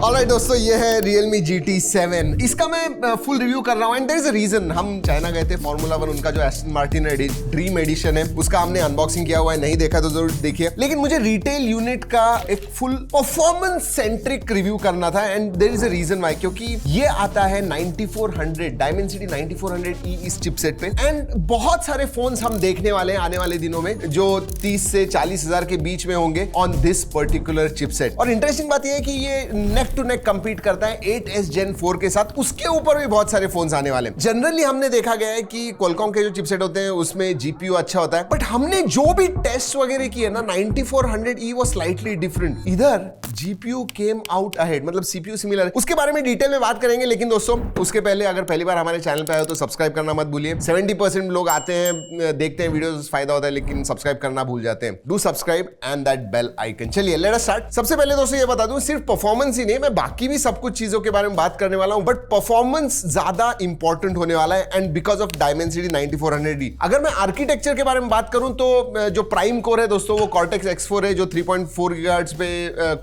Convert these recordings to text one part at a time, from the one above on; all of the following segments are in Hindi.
ऑलराइट दोस्तों, ये है Realme GT7। इसका मैं फुल रिव्यू कर रहा हूँ and there is a reason. हम चाइना गए थे, फॉर्मूला 1 उनका जो एस्टन मार्टिन ड्रीम एडिशन है उसका हमने अनबॉक्सिंग किया हुआ है, नहीं देखा तो जरूर देखिए। लेकिन मुझे रिटेल यूनिट का एक फुल परफॉर्मेंस सेंट्रिक रिव्यू करना था and there is a reason why, क्योंकि ये आता है 9400 Dimensity 9400E इस चिपसेट पे एंड बहुत सारे फोन्स हम देखने वाले हैं आने वाले दिनों में जो 30 से 40 हजार के बीच में होंगे ऑन दिस पर्टिकुलर चिपसेट। और इंटरेस्टिंग बात यह है कि ये नेक टू नेक कंपीट करता है 8s Gen 4 के साथ, उसके ऊपर भी बहुत सारे फोन्स आने वाले हैं। जनरली हमने देखा गया है कि Qualcomm के जो चिपसेट होते हैं उसमें जीपीयू अच्छा होता है, बट हमने जो भी टेस्ट वगैरह किए ना 9400E वो स्लाइटली डिफरेंट। इधर जीपीयू केम आउट अहेड, मतलब सीपीयू सिमिलर। उसके बारे में डिटेल में बात करेंगे, लेकिन दोस्तों उसके पहले अगर पहली बार हमारे चैनल पे आए हो तो सब्सक्राइब करना मत भूलिए। 70% लोग आते हैं, देखते हैं वीडियोस, फायदा होता है, लेकिन सब्सक्राइब करना भूल जाते हैं। Do subscribe and that bell icon. चलिए लेट अस स्टार्ट। सबसे पहले दोस्तों ये बता दूं, सिर्फ परफॉर्मेंस ही नहीं, मैं बाकी भी सब कुछ चीजों के बारे में बात करने वाला हूं, बट परफॉर्मेंस ज्यादा इंपॉर्टेंट होने वाला है and because of Dimensity 9400E। अगर मैं आर्किटेक्चर के बारे में बात करूं तो जो प्राइम कोर है दोस्तों वो Cortex X4 है जो 3.4 GHz पे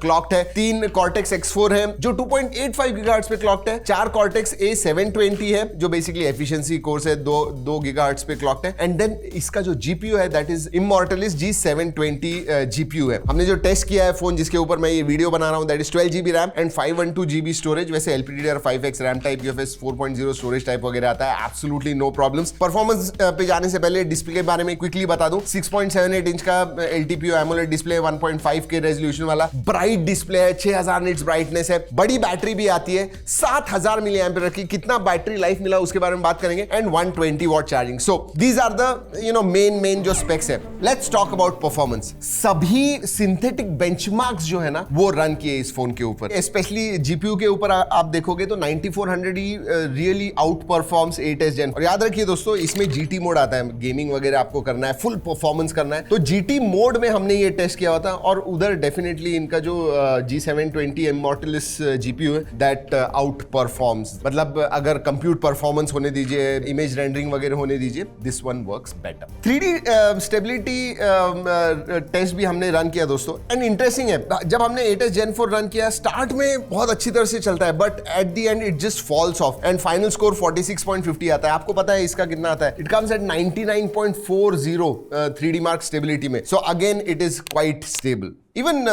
क्लॉक्ड है। 3 Cortex X4 है जो 2.85 GHz पे क्लॉक्ड है। 4 Cortex A720 है जो बेसिकली एफिशिएंसी कोर्स है, 2 GHz पे क्लॉक्ड है। एंड देन इसका जो जीपीयू है that is Immortalis G720 GPU है। हमने जो टेस्ट किया है फोन जिसके ऊपर मैं ये वीडियो बना रहा हूं that is 12GB RAM and 512GB storage. वैसे LPDDR5X RAM type, UFS 4.0 storage type वगैरह आता है, एब्सोल्युटली नो प्रॉब्लम्स। परफॉर्मेंस पे जाने से पहले डिस्प्ले के बारे में क्विकली बता दूं, 6.78 इंच का LTPO AMOLED display, 1.5K resolution वाला ब्राइट डिस्प्ले है, 6000 निट्स ब्राइटनेस है, बड़ी बैटरी भी आती है, 7000 मिली एम्पियर की। कितना बैटरी लाइफ मिला उसके बारे में बात करेंगे and 120 watt charging. So these are the main जो स्पेक्स है। Let's talk about performance. सभी सिंथेटिक बेंचमार्क्स जो है ना वो रन किए इस फोन के ऊपर, स्पेशली जीपीयू के ऊपर आप देखोगे तो 9400E really out performs 8s Gen। और याद रखिए दोस्तों इसमें जीटी मोड आता है, गेमिंग वगैरह आपको करना है, फुल परफॉर्मेंस करना है तो जीटी मोड में हमने ये टेस्ट किया हुआ था। और उधर डेफिनेटली इनका जो G720 Immortalis जीपीयू है दैट आउट परफॉर्म्स, मतलब अगर कंप्यूट परफॉर्मेंस होने दीजिए, इमेज रेंडरिंग वगैरह होने दीजिए, this one works better. 3D stability test भी हमने रन किया दोस्तों एंड इंटरेस्टिंग है, जब हमने 8s Gen 4 रन किया स्टार्ट में बहुत अच्छी तरह से चलता है but at the end it just falls off and final score 46.50 आता है। आपको पता है इसका कितना आता है? It comes at 99.40 3D mark stability में। So again it is quite stable. Even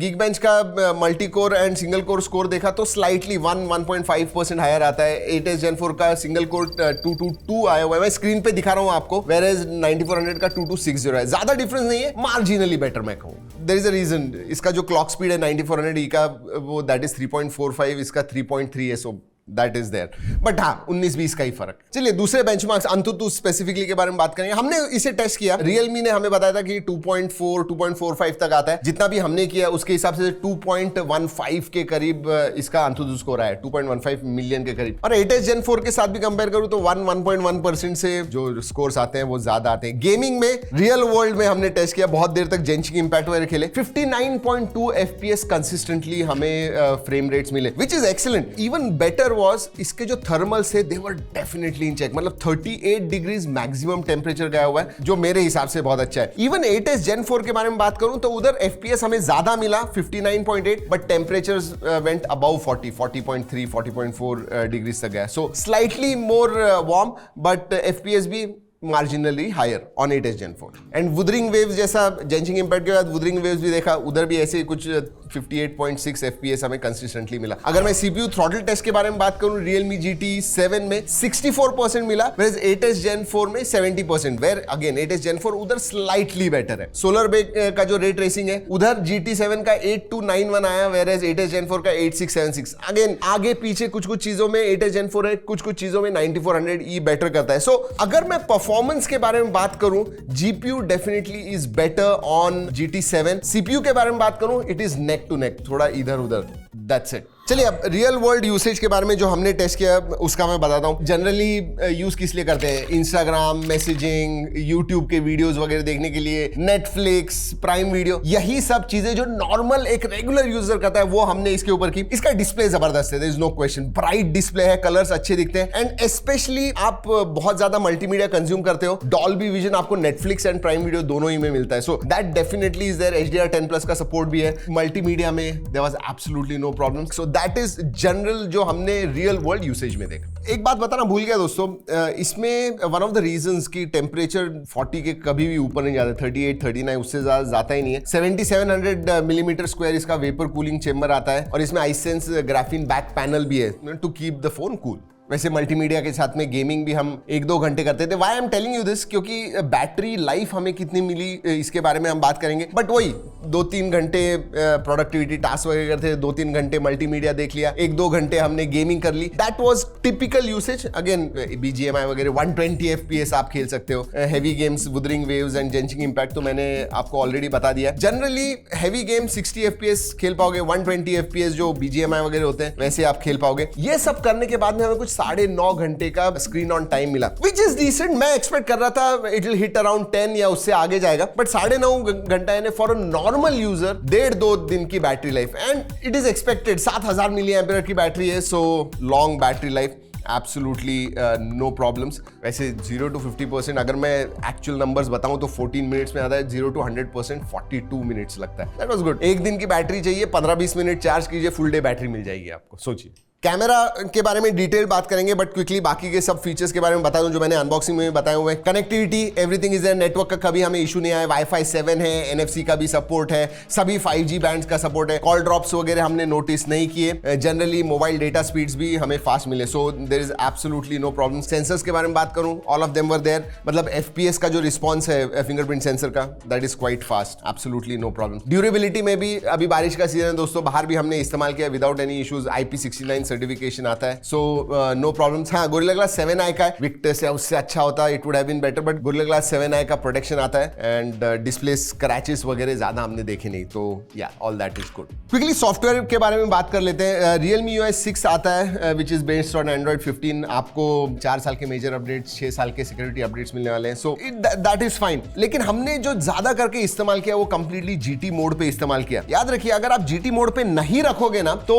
Geekbench का multi core and single core score देखा तो स्लाइटली 1.5% हायर आता है। 8s Gen 4 का सिंगल कोर 222 आया हुआ है, मैं स्क्रीन पे दिखा रहा हूं आपको, whereas 9400 का 2260 है। ज्यादा डिफरेंस नहीं है, मार्जिनली बेटर मैं कहूं। देयर इज अ रीजन, इसका जो क्लॉक स्पीड है 9400E का वो दैट इज 3.45, इसका 3.3 है, so that is there. But हाँ 19-20 का ही फर्क। चलिए दूसरे बेंचमार्क्स अंतुतु स्पेसिफिकली के बारे में बात करेंगे। हमने इसे टेस्ट किया, Realme ने हमें बताया था कि 2.4 2.45 तक आता है। जितना भी हमने किया उसके हिसाब से 2.15 के करीब इसका अंतुतु स्कोर आया, 2.15 मिलियन के करीब। और 8s Gen 4 के साथ भी कंपेयर करूं तो 1.1% से जो स्कोर्स आते हैं वो ज्यादा आते हैं। गेमिंग में रियल वर्ल्ड में हमने टेस्ट किया, बहुत देर तक जेंचिंग इंपैक्ट वगैरह खेले, 59.2 FPS कंसिस्टेंटली हमें फ्रेम रेट्स मिले, which is excellent. Even better was इसके जो थर्मल्स है they were definitely in check, मतलब 38 डिग्रीज मैक्सिमम टेम्परेचर गया हुआ है जो मेरे हिसाब से बहुत अच्छा है। इवन 8s Gen 4 के बारे में बात करूं तो उधर FPS हमें ज्यादा मिला 59.8, but temperatures went above 40.3 40.4 degrees तक गया। So slightly more warm but FPS भी marginally higher on 8s Gen 4। And Wuthering Waves जैसा जेंचिंग इंपैक्ट के बाद वुदरिंग वेव्स भी देखा, उधर भी ऐसे कुछ 58.6 FPS हमें कंसिस्टेंटली मिला। अगर मैं CPU थ्रॉटल टेस्ट के बारे में बात करूं Realme GT7 में 64% मिला, whereas 8s Gen 4 में 70%, where again 8s Gen 4 उधर स्लाइटली बेटर है। सोलर बेक का जो रे ट्रेसिंग है उधर GT7 का 8291 आया, whereas 8s Gen 4 का 8676। अगेन आगे पीछे कुछ चीजों में 8s Gen 4 है, कुछ चीजों में 9400E बेटर करता है। सो अगर मैं परफॉर्मेंस के बारे में बात करूं GPU definitely is better on GT7। CPU के बारे में बात करूं it is neck to neck, थोड़ा इधर उधर, दैट्स इट। चलिए अब रियल वर्ल्ड यूसेज के बारे में जो हमने टेस्ट किया उसका मैं बताता हूँ। जनरली यूज किस लिए करते हैं? इंस्टाग्राम, मैसेजिंग, यूट्यूब के वीडियोस वगैरह देखने के लिए, नेटफ्लिक्स, प्राइम वीडियो, यही सब चीजें जो नॉर्मल एक रेगुलर यूजर करता है वो हमने इसके ऊपर की। इसका डिस्प्ले जबरदस्त है, there is no question, bright display है, कलर्स अच्छे दिखते हैं एंड स्पेशली आप बहुत ज्यादा मल्टीमीडिया कंज्यूम करते हो, डॉल्बी विजन आपको नेटफ्लिक्स एंड प्राइम वीडियो दोनों ही में मिलता है, so that definitely is there. HDR10+ का सपोर्ट भी है, मल्टीमीडिया में there was absolutely no problem, so that is general जो हमने रियल वर्ल्ड यूसेज में देखा। एक बात बताना भूल गया दोस्तों, इसमें वन ऑफ द रीजंस की टेम्परेचर 40 के कभी भी ऊपर नहीं जाता, 38, 39 उससे ज्यादा जाता ही नहीं है। 7700 मिलीमीटर स्क्वायर इसका वेपर कूलिंग चेम्बर आता है और इसमें आइसेंस ग्राफीन बैक पैनल भी है to keep the phone cool. वैसे मल्टीमीडिया के साथ में गेमिंग भी हम 1-2 घंटे करते थे। Why I am telling you this, क्योंकि बैटरी लाइफ हमें कितनी मिली इसके बारे में हम बात करेंगे, बट वही 2-3 घंटे प्रोडक्टिविटी टास्क वगैरह करते थे, 2-3 घंटे मल्टीमीडिया देख लिया, 1-2 घंटे हमने गेमिंग कर ली, that was typical usage. Again BGMI वगैरह 120 FPS आप खेल सकते हो। Heavy games Wuthering Waves and Genshin Impact तो मैंने आपको ऑलरेडी बता दिया। जनरली हैवी गेम 60 FPS खेल पाओगे, 120 FPS जो BGMI वगैरह होते हैं वैसे आप खेल पाओगे। ये सब करने के बाद में हमें कुछ 9.5 घंटे का स्क्रीन ऑन टाइम मिला, विच इज डिसेंट। मैं एक्सपेक्ट कर रहा था इट विल हिट अराउंड 10 या उससे आगे जाएगा, बट 9.5 घंटा यानी फॉर अ नॉर्मल यूजर 1.5-2 दिन की battery life and it is expected. 7000 mAh की बैटरी है, so long battery life, absolutely no problems. वैसे 0 to 50% अगर मैं एक्चुअल नंबर्स बताऊं तो 14 मिनट्स में आता है, 0 to 100% 42 मिनट्स लगता है। That was good. एक दिन की बैटरी चाहिए, 15-20 मिनट चार्ज कीजिए, फुल डे बैटरी मिल जाएगी आपको। सोचिए। कैमरा के बारे में डिटेल बात करेंगे, बट क्विकली बाकी के सब फीचर्स के बारे में बता दूं जो मैंने अनबॉक्सिंग में बताए हुए हैं। Connectivity everything is there, network का कभी हमें इशू नहीं आया, Wi-Fi 7 है, NFC का भी सपोर्ट है, सभी 5G बैंड्स का सपोर्ट है, कॉल ड्रॉप्स वगैरह हमने नोटिस नहीं किए। जनरली मोबाइल डेटा स्पीड्स भी हमें फास्ट मिले, so there is absolutely no problem. Sensors के बारे में बात करूं, all of them were there, मतलब FPS का जो रिस्पॉन्स है फिंगरप्रिंट सेंसर का, that is quite fast, absolutely no problem. Durability में भी अभी बारिश का सीजन है दोस्तों, बाहर भी हमने इस्तेमाल किया without any issues, IP69 certification आता है, सो नो प्रॉब्लम्स। हाँ, गोरिल्ला ग्लास 7i का है, विक्टस या उससे अच्छा होता, it would have been better, but Gorilla glass 7i का प्रोटेक्शन आता है एंड डिस्प्ले स्क्रैचेस वगैरह ज्यादा हमने देखे नहीं, तो या all that is good. Quickly software के बारे में बात कर लेते हैं। Realme UI 6 आता है which is based on Android 15। आपको 4 साल के मेजर अपडेट्स, 6 साल के सिक्योरिटी अपडेट्स मिलने वाले हैं, सो दैट इज फाइन। लेकिन हमने जो ज्यादा करके इस्तेमाल किया वो कंप्लीटली GT मोड पे इस्तेमाल किया। याद रखिए, अगर आप GT मोड पे नहीं रखोगे ना तो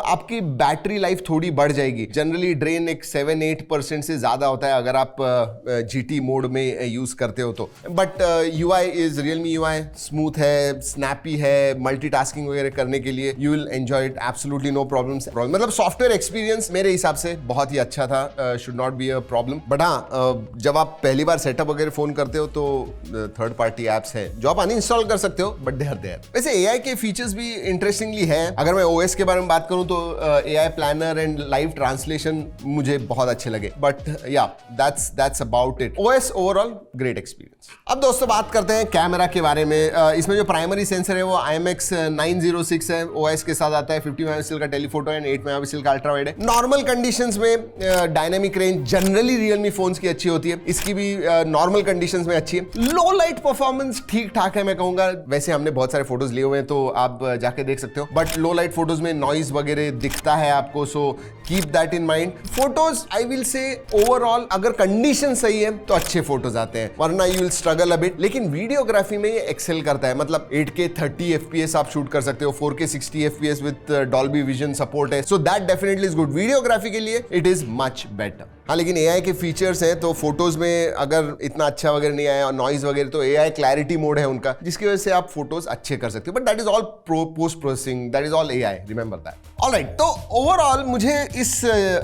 आपकी बैटरी लाइफ थोड़ी बढ़ जाएगी। जनरली ड्रेन एक 7-8% से ज्यादा होता है अगर आप GT मोड में यूज करते हो तो, but UI is Realme UI smooth है, स्नैपी है, मल्टीटास्किंग वगैरह करने के लिए you will enjoy it, absolutely no problems. मतलब सॉफ्टवेयर एक्सपीरियंस मेरे हिसाब से बहुत ही अच्छा था, should not be a problem. But हाँ, जब आप पहली बार सेटअप वगैरह फोन करते हो तो थर्ड पार्टी एप्स है जो आप अनइंस्टॉल कर सकते हो, बट दे आर देयर। वैसे AI के फीचर्स भी इंटरेस्टिंगली है। अगर मैं OS के बारे में बात करूं तो AI planner and live translation मुझे बहुत अच्छे लगे, but yeah that's about it. OS overall great experience. अब दोस्तों बात करते हैं कैमरा के बारे में। इसमें जो प्राइमरी सेंसर है वो IMX906 है, OS के साथ आता है। 50 मेगापिक्सल का टेलीफोटो एंड 8 मेगापिक्सल का अल्ट्रा वाइड है। नॉर्मल कंडीशंस में dynamic range generally Realme phones की अच्छी होती है, इसकी भी नॉर्मल कंडीशंस में अच्छी है। लो लाइट परफॉर्मेंस ठीक ठाक है मैं कहूंगा। वैसे हमने बहुत सारे फोटोज लिए हुए हैं तो आप जाके देख सकते हो, बट लो लाइट फोटोज में नॉइज वगैरह दिखता है आपको, so keep that in mind. Photos I will से ओवरऑल अगर कंडीशन सही है तो अच्छे फोटोज आते हैं, वरना you will struggle a bit. लेकिन वीडियोग्राफी में ये एक्सेल करता है, मतलब 8K 30 FPS आप शूट कर सकते हो, 4K 60 FPS with Dolby Vision support है, so that definitely is good. Videography के लिए इट इज मच बेटर। हाँ, लेकिन AI के फीचर्स हैं तो फोटोज में अगर इतना अच्छा वगैरह नहीं आया और नॉइज वगैरह, तो AI क्लैरिटी मोड है उनका, जिसकी वजह से आप फोटोज अच्छे कर सकते हो, but that is all post processing, that is all AI, remember that. Alright, तो ओवरऑल मुझे इस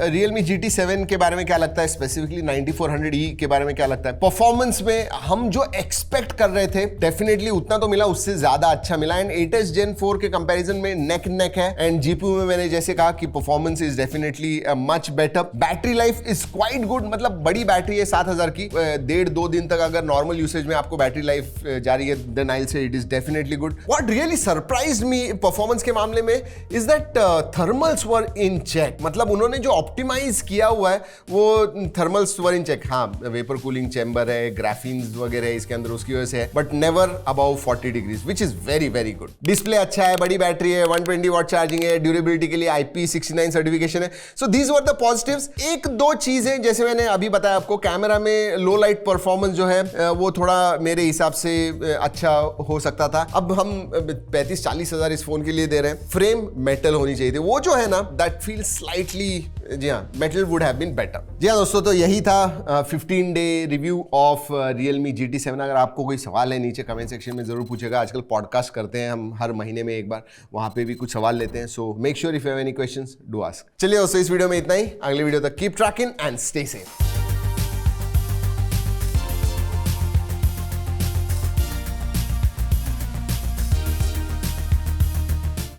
Realme GT7 के बारे में क्या लगता है, स्पेसिफिकली 9400E के बारे में क्या लगता है। परफॉर्मेंस में हम जो एक्सपेक्ट कर रहे थे डेफिनेटली उतना तो मिला, उससे ज्यादा अच्छा मिला, एंड 8S Gen 4 के कंपैरिजन में नेक नेक है। एंड GPU में मैंने जैसे कहा कि performance is definitely much better. Battery life is quite good, मतलब बड़ी बैटरी है 7000 की, 1.5-2 दिन तक अगर नॉर्मल यूसेज में आपको बैटरी लाइफ जा रही है, then I will say it is definitely good. What really surprised me performance के मामले में is that thermals were in check. मतलब उन्होंने जो ऑप्टिमाइज किया हुआ है वो थर्मल्स वर इन चेक। हाँ, वेपर कूलिंग चैम्बर है, ग्राफीन्स वगैरह है इसके अंदर, उसकी वजह से है, but never about 40 degrees, which is very very good. Display अच्छा है, बड़ी बैटरी है, 120 वॉट चार्जिंग है, ड्यूरेबिलिटी के लिए IP69 सर्टिफिकेशन है। So these were the positives. एक दो चीजें जैसे मैंने अभी बताया आपको, कैमरा में लो लाइट परफॉर्मेंस जो है वो थोड़ा मेरे हिसाब से अच्छा हो सकता था। अब हम 35-40 हजार इस फोन के लिए दे रहे हैं। फ्रेम मेटल होनी चाहिए थी, वो जो है ना दैट फील स्लाइटली, जी हाँ, metal would have been better. जी हाँ दोस्तों, तो यही था 15 day review of Realme GT7। अगर आपको कोई सवाल है नीचे कमेंट सेक्शन में जरूर पूछेगा। आजकल पॉडकास्ट करते हैं हम हर महीने में एक बार, वहां पे भी कुछ सवाल लेते हैं। So make sure if you have any questions do ask. चलिए दोस्तों, इस वीडियो में इतना ही। अगले वीडियो तक keep trekking and stay safe.